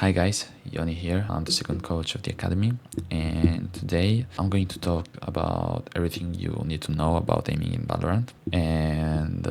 Hi guys, Yoni here. I'm the second coach of the academy, and today I'm going to talk about everything you need to know about aiming in Valorant, and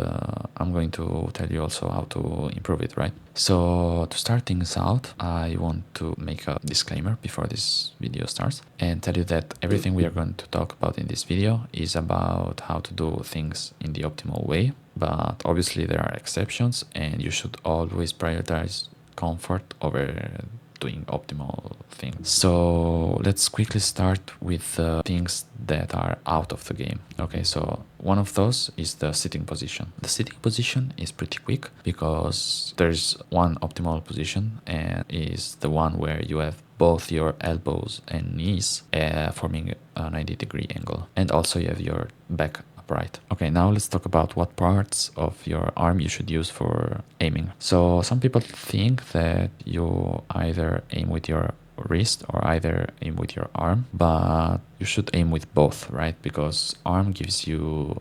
I'm going to tell you also how to improve it, right? So to start things out, I want to make a disclaimer before this video starts and tell you that everything we are going to talk about in this video is about how to do things in the optimal way, but obviously there are exceptions and you should always prioritize comfort over doing optimal things. So let's quickly start with the things that are out of the game. Okay, so one of those is the sitting position. The sitting position is pretty quick because there's one optimal position and is the one where you have both your elbows and knees forming a 90-degree angle, and also you have your back upright. Okay, now let's talk about what parts of your arm you should use for aiming. So some people think that you either aim with your wrist or either aim with your arm, but you should aim with both, right? Because arm gives you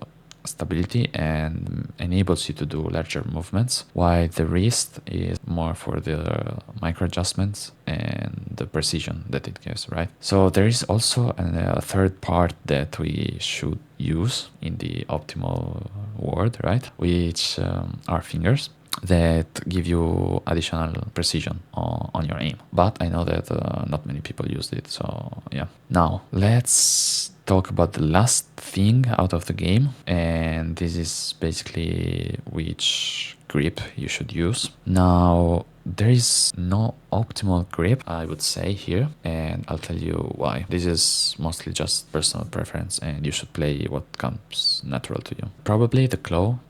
stability and enables you to do larger movements, while the wrist is more for the micro adjustments and the precision that it gives, right? So there is also a third part that we should use in the optimal word, right? Which are fingers that give you additional precision on your aim. But I know that not many people use it, so yeah. Now let's talk about the last thing out of the game, and this is basically which grip you should use. Now there is no optimal grip, I would say, here, and I'll tell you why. This is mostly just personal preference and you should play what comes natural to you. Probably the claw,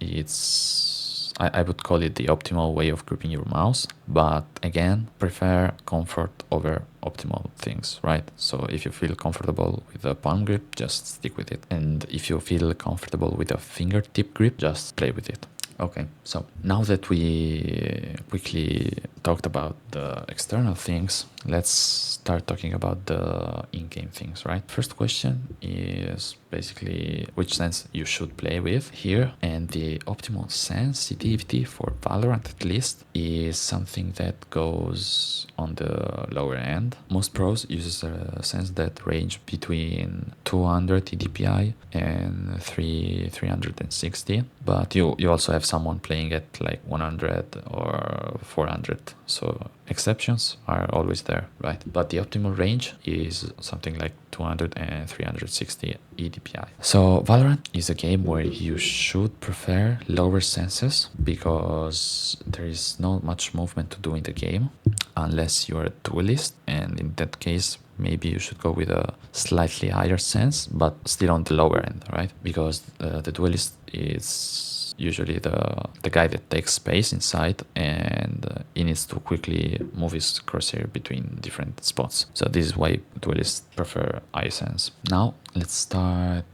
I would call it the optimal way of gripping your mouse, but again, prefer comfort over optimal things, right? So if you feel comfortable with a palm grip, just stick with it. And if you feel comfortable with a fingertip grip, just play with it. Okay, so now that we quickly talked about the external things, let's start talking about the in-game things, right? First question is basically which sense you should play with here, and the optimal sensitivity for Valorant at least is something that goes on the lower end. Most pros use a sense that range between 200 DPI and 360, but you also have someone playing at like 100 or 400, so exceptions are always there, right? But the optimal range is something like 200 and 360 EDPI. So Valorant is a game where you should prefer lower senses because there is not much movement to do in the game unless you're a duelist, and in that case maybe you should go with a slightly higher sense but still on the lower end, right? Because the duelist is usually the guy that takes space inside, and he needs to quickly move his crosshair between different spots. So this is why duelists prefer high sense. Now let's start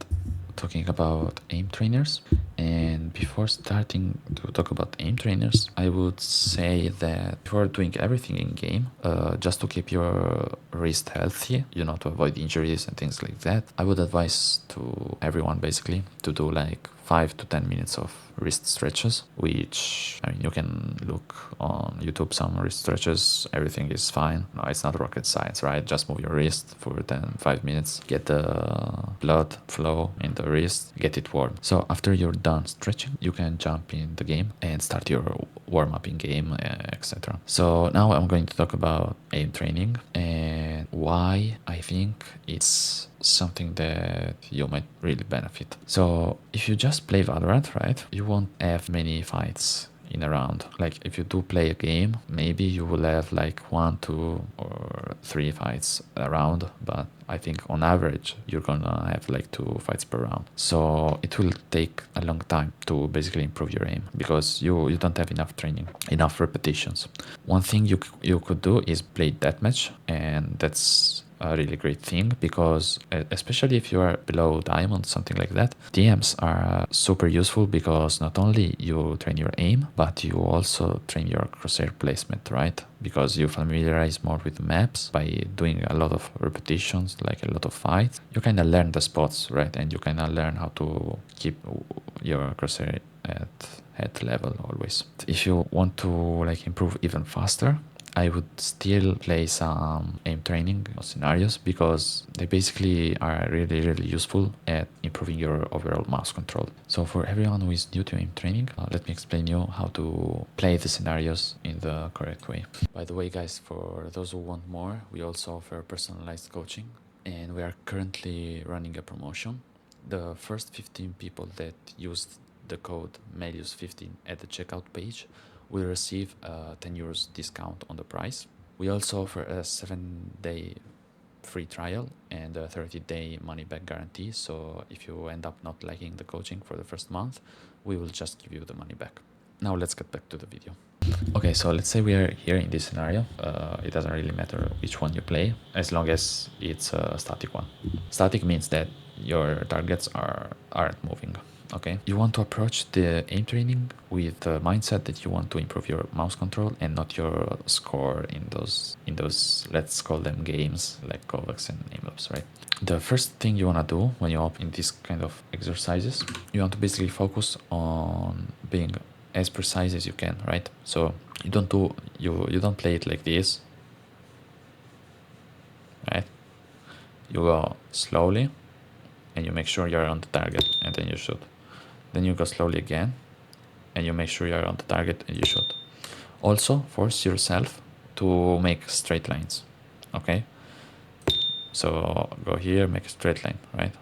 talking about aim trainers. And before starting to talk about aim trainers, I would say that before doing everything in game, just to keep your wrist healthy, to avoid injuries and things like that, I would advise to everyone basically to do like 5 to 10 minutes of wrist stretches, which, I mean, you can look on YouTube some wrist stretches, everything is fine. No, it's not rocket science, right? Just move your wrist for 5 minutes, get the blood flow in the wrist, get it warm. So after you're done stretching, you can jump in the game and start your warm-up in game, etc. So now I'm going to talk about aim training and why I think it's something that you might really benefit. So if you just play Valorant, right, you won't have many fights in a round. Like if you do play a game, maybe you will have like 1, 2 or 3 fights a round, but I think on average you're gonna have like 2 fights per round. So it will take a long time to basically improve your aim because you don't have enough training, enough repetitions. One thing you could do is play deathmatch, and that's a really great thing because especially if you are below diamond, something like that, DMs are super useful because not only you train your aim, but you also train your crosshair placement, right? Because you familiarize more with maps by doing a lot of repetitions, like a lot of fights. You kind of learn the spots, right? And you kind of learn how to keep your crosshair at head level always. If you want to like improve even faster, I would still play some aim training scenarios because they basically are really useful at improving your overall mouse control. So for everyone who is new to aim training, let me explain you how to play the scenarios in the correct way. By the way, guys, for those who want more, we also offer personalized coaching, and we are currently running a promotion. The first 15 people that used the code Melius15 at the checkout page will receive a 10 euros discount on the price. We also offer a 7-day free trial and a 30-day money back guarantee. So if you end up not liking the coaching for the first month, we will just give you the money back. Now let's get back to the video. Okay, so let's say we are here in this scenario. It doesn't really matter which one you play, as long as it's a static one. Static means that your targets aren't moving. Okay, you want to approach the aim training with the mindset that you want to improve your mouse control and not your score in those let's call them games like Kovacs and Aimlabs, right? The first thing you want to do when you open these kind of exercises, you want to basically focus on being as precise as you can, right? So you don't play it like this, right? You go slowly and you make sure you're on the target and then you shoot. Then you go slowly again and you make sure you're on the target and you shoot. Also force yourself to make straight lines. Okay, so go here, make a straight line, right?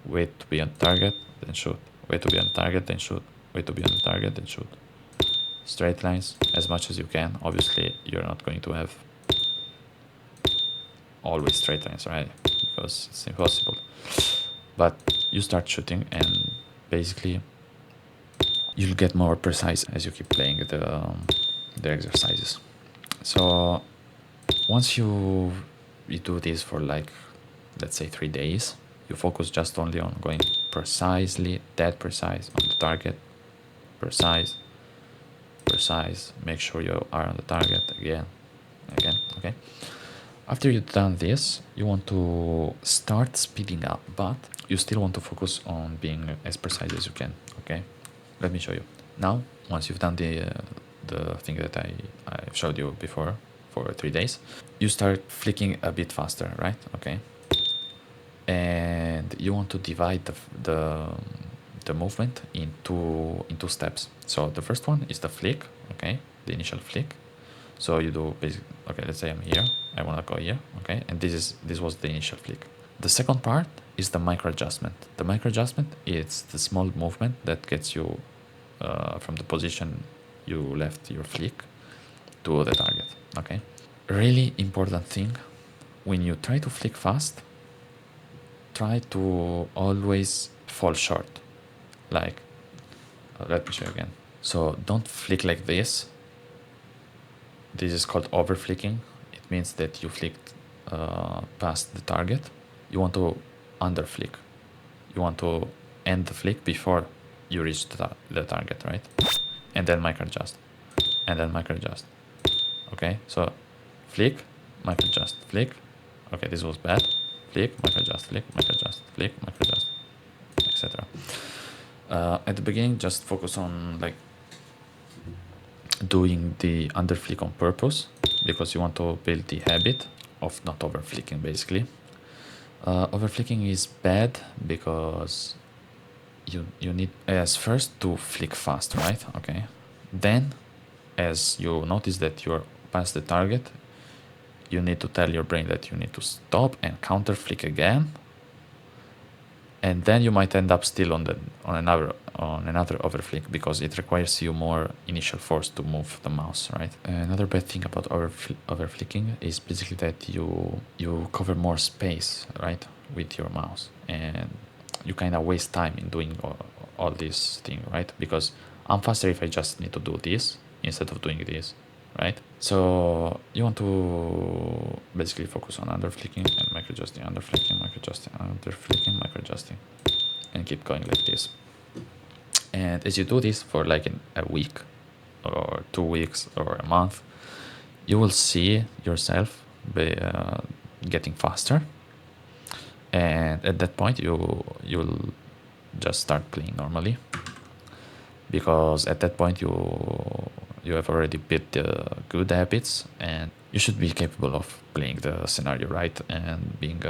Wait to be on target, then shoot. Wait to be on target, then shoot. Wait to be on the target, then shoot. Straight lines as much as you can. Obviously you're not going to have always straight lines, right? Because it's impossible. But you start shooting and basically you'll get more precise as you keep playing the exercises. So once you do this for like, let's say 3 days, you focus just only on going precisely, dead precise on the target, precise, make sure you are on the target again, okay? After you've done this, you want to start speeding up, but you still want to focus on being as precise as you can, okay? Let me show you. Now, once you've done the thing that I showed you before for 3 days, you start flicking a bit faster, right? Okay. And you want to divide the movement into steps. So the first one is the flick, okay, the initial flick. So you do basically, okay, let's say I'm here, I want to go here, okay, and this was the initial flick. The second part is the micro adjustment. The micro adjustment is the small movement that gets you from the position you left your flick to the target, okay? Really important thing, when you try to flick fast, try to always fall short. Like, let me show you again. So don't flick like this. This is called over flicking. It means that you flicked past the target. You want to under flick. You want to end the flick before you reach the target, right? And then micro adjust, and then micro adjust. Okay, so flick, micro adjust, flick. Okay, this was bad. Flick, micro adjust, flick, micro adjust, flick, micro adjust, etc. At the beginning, just focus on like doing the under flick on purpose, because you want to build the habit of not over flicking, basically. Over flicking is bad because you need as first to flick fast, right? Okay, then as you notice that you're past the target, you need to tell your brain that you need to stop and counter flick again, and then you might end up still on another over flick because it requires you more initial force to move the mouse, right? Another bad thing about over flicking is basically that you cover more space, right, with your mouse, and you kind of waste time in doing all this thing, right? Because I'm faster if I just need to do this instead of doing this, right? So you want to basically focus on under flicking and micro adjusting, under flicking, micro adjusting, under flicking, micro adjusting, and keep going like this. And as you do this for like a week or 2 weeks or a month, you will see yourself getting faster, and at that point you'll just start playing normally, because at that point you have already built the good habits, and you should be capable of playing the scenario right and being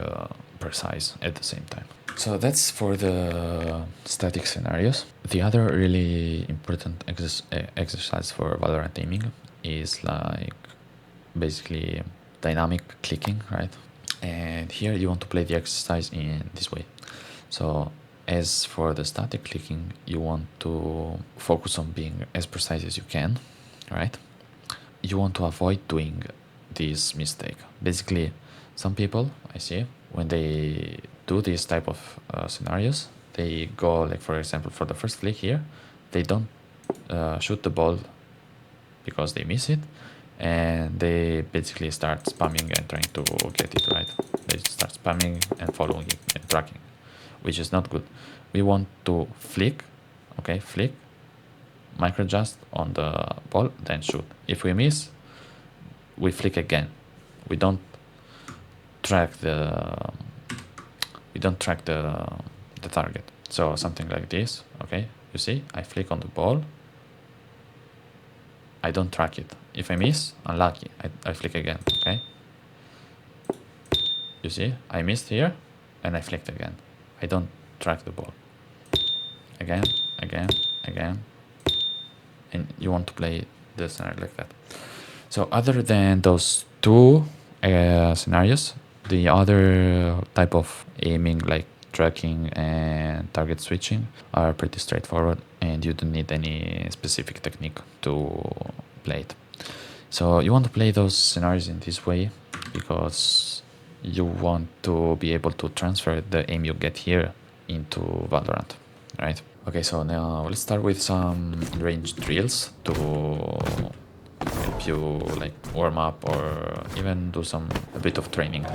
precise at the same time. So that's for the static scenarios. The other really important exercise for Valorant aiming is like basically dynamic clicking, right? And here you want to play the exercise in this way. So as for the static clicking, you want to focus on being as precise as you can, right? You want to avoid doing this mistake. Basically, some people I see, when they do these type of scenarios, they go like, for example, for the first click here, they don't shoot the ball because they miss it, and they basically start spamming and trying to get it right. They start spamming and following it and tracking, which is not good. We want to flick, okay, flick, micro adjust on the ball, then shoot. If we miss, we flick again. We don't track the target. So something like this, okay? You see, I flick on the ball, I don't track it. If I miss, unlucky, I flick again, okay? You see, I missed here, and I flicked again. I don't track the ball. Again, again, again. And you want to play the scenario like that. So other than those two scenarios, the other type of aiming, like tracking and target switching, are pretty straightforward, and you don't need any specific technique to play it. So you want to play those scenarios in this way because you want to be able to transfer the aim you get here into Valorant, right? Okay, so now let's start with some range drills to help you like warm up or even do a bit of training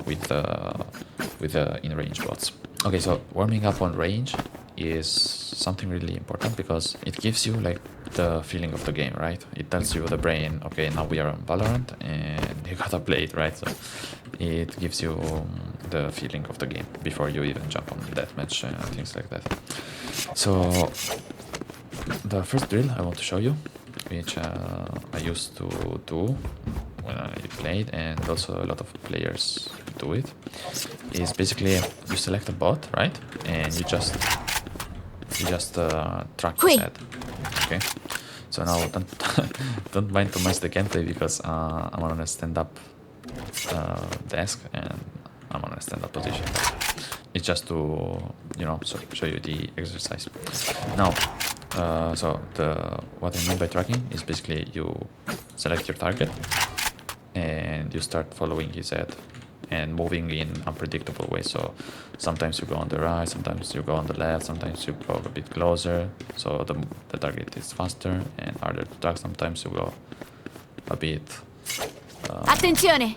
with the in-range bots. Okay, so warming up on range is something really important because it gives you like the feeling of the game, right? It tells you the brain, okay, now we are on Valorant and you gotta play it, right? So it gives you the feeling of the game before you even jump on deathmatch and things like that. So the first drill I want to show you, which I used to do when I played, and also a lot of players do it, is basically you select a bot, right? And you just track his head. Okay. So now don't mind too much the gameplay because I'm on a stand-up desk and I'm on a stand-up position. It's just to show you the exercise. Now, so what I mean by tracking is basically you select your target and you start following his head and moving in unpredictable ways. So sometimes you go on the right, sometimes you go on the left, sometimes you go a bit closer, so the target is faster and harder to track. Sometimes you go a bit Attenzione!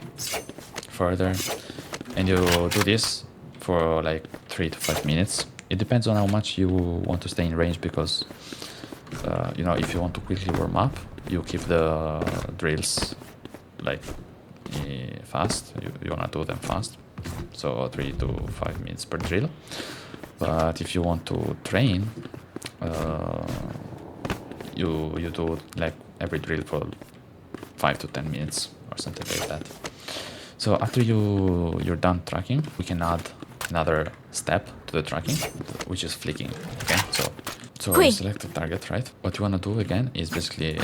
further, and you do this for like 3 to 5 minutes. It depends on how much you want to stay in range because if you want to quickly warm up, you keep the drills like fast. You want to do them fast, so 3 to 5 minutes per drill. But if you want to train, you do like every drill for 5 to 10 minutes or something like that. So after you're done tracking, we can add another step to the tracking, which is flicking. Okay, so you select the target, right? What you want to do again is basically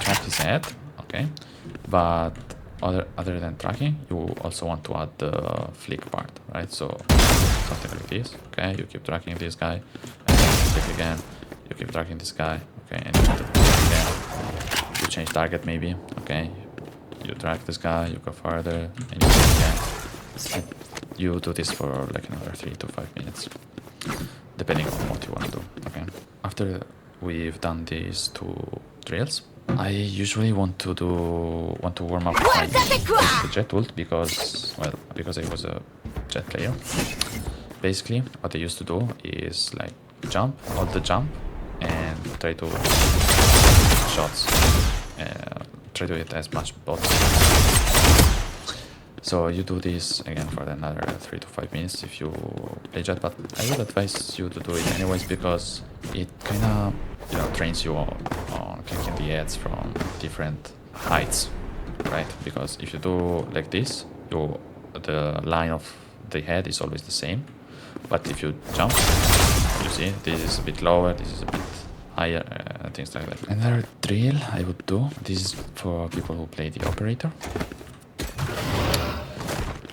track his head, okay? But other than tracking, you also want to add the flick part, right? So something like this, okay? You keep tracking this guy, and then you flick again. You keep tracking this guy, okay? And you flick again. You change target maybe, okay? You track this guy, you go further, and you flick again. And you do this for like another 3 to 5 minutes, depending on what you want to do, okay? After we've done these 2 drills, I usually want to warm up my jet ult because I was a jet player. Basically, what I used to do is like hold the jump, and try to shots. Try to hit as much bots. So you do this again for another 3 to 5 minutes if you play jet, but I would advise you to do it anyways because it kinda trains you on clicking the heads from different heights, right? Because if you do like this, the line of the head is always the same. But if you jump, you see this is a bit lower, this is a bit higher, things like that. Another drill I would do, this is for people who play the operator.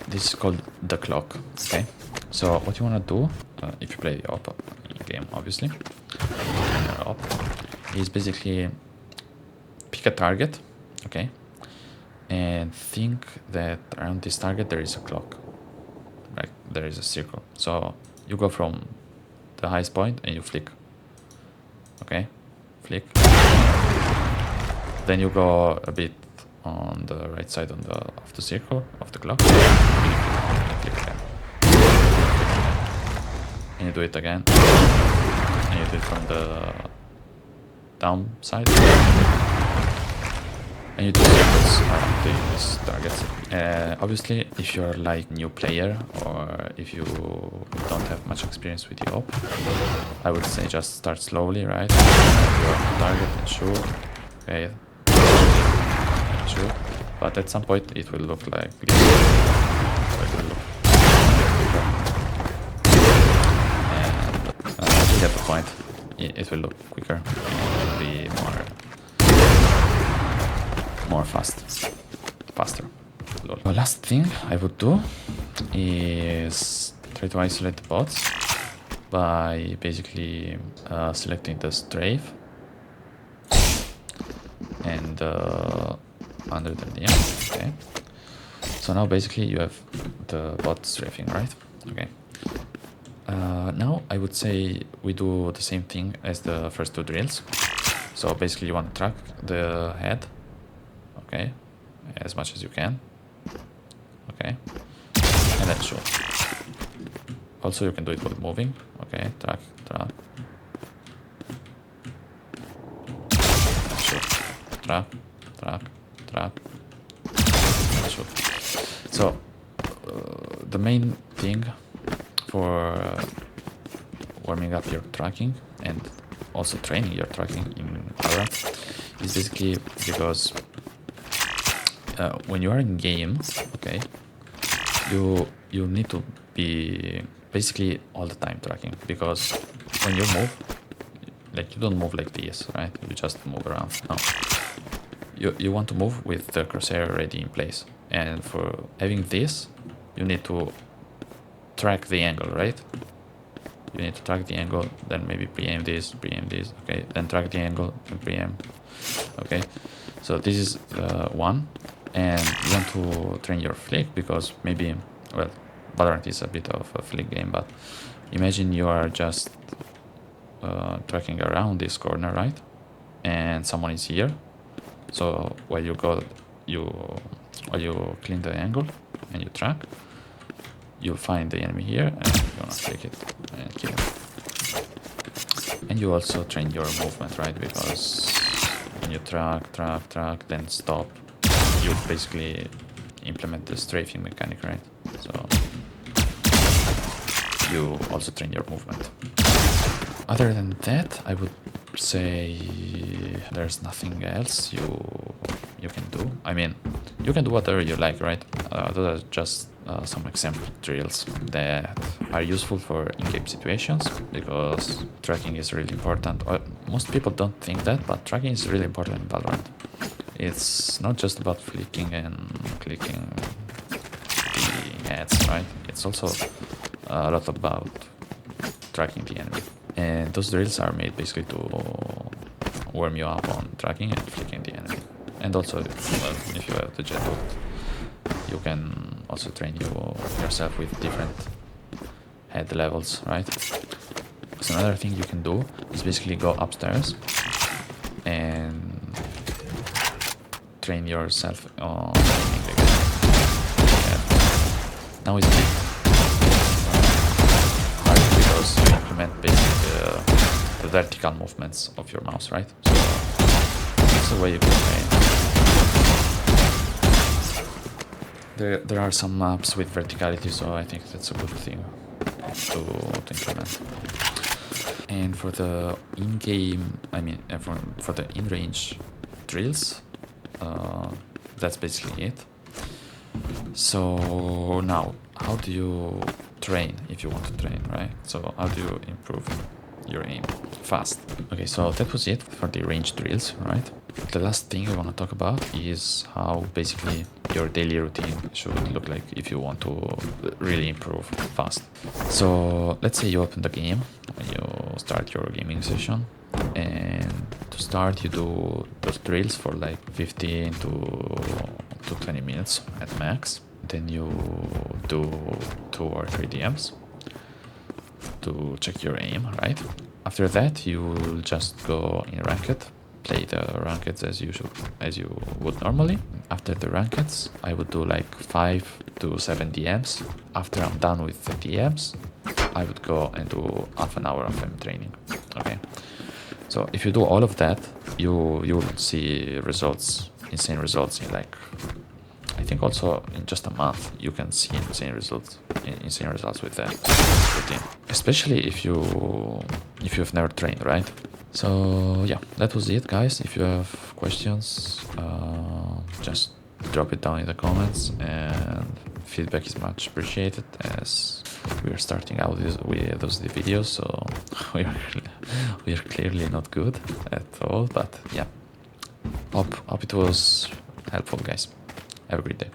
This is called the clock, okay? So what you want to do, if you play the op game, obviously, op, is basically pick a target, okay? And think that around this target there is a clock, like there is a circle. So you go from the highest point and you flick, okay? Flick. Then you go a bit on the right side of the circle of the clock. Flick again. And you do it again. And you do it from the down side. And you do circles around these targets. Obviously, if you're like new player or if you don't have much experience with the op, I would say just start slowly, right? Your target and shoot. Okay. And shoot. But at some point it will look like this. So it will look and once you get the point, it will look quicker. It will be more faster. The last thing I would do is try to isolate the bots by basically selecting the strafe and under the DM. Okay. So now basically you have the bot strafing, right? Okay. Now I would say we do the same thing as the first two drills. So basically you want to track the head, okay, as much as you can, okay, and then shoot. Also you can do it while moving, okay, track, shoot, track, shoot. So the main thing for warming up your tracking and also training your tracking in Valorant is basically because when you are in game, okay, you need to be basically all the time tracking, because when you move, like you don't move like this, right? You just move around. No, you want to move with the crosshair already in place, and for having this, you need to track the angle, right? You need to track the angle, then maybe pre-aim this, okay, then track the angle and pre-aim, okay. So this is one, and you want to train your flick because maybe, well, Valorant is a bit of a flick game, but imagine you are just tracking around this corner, right? And someone is here. So while you clean the angle and you track, you'll find the enemy here and you're gonna flick it and kill him. And you also train your movement, right? Because when you track, then stop, you basically implement the strafing mechanic, right? So you also train your movement. Other than that, I would say there's nothing else you can do. I mean, you can do whatever you like, right? Those are just some example drills that are useful for in-game situations, because tracking is really important. Most people don't think that, but tracking is really important in Valorant. It's not just about flicking and clicking the heads, right? It's also a lot about tracking the enemy. And those drills are made basically to warm you up on tracking and flicking the enemy. And also, well, if you have the jet ult, you can also train yourself with different head levels, right? So another thing you can do is basically go upstairs and train yourself on aiming the gun. Now it's a bit hard because you implement basically the vertical movements of your mouse, right? So that's the way you can train. There are some maps with verticality, so I think that's a good thing to implement. And for the in-game, I mean, for the in-range drills, that's basically it. So now, how do you train if you want to train, right? So how do you improve your aim fast? Okay, so that was it for the range drills, right? The last thing I want to talk about is how basically your daily routine should look like if you want to really improve fast. So let's say you open the game and you start your gaming session, and to start you do those drills for like 15 to 20 minutes at max. Then you do 2 or 3 DMs to check your aim, right? After that, you will just go in ranked, play the rankeds as you would normally. After the rankeds, I would do like 5 to 7 DMs. After I'm done with the DMs, I would go and do half an hour of aim training. Okay. So if you do all of that, you will see results, insane results in like, I think also in just a month you can see insane results with that routine. Especially if you've never trained, right? So yeah, that was it, guys. If you have questions, just drop it down in the comments, and feedback is much appreciated as we are starting out with those videos, so we are clearly not good at all, but yeah, hope it was helpful, guys. Have a great day.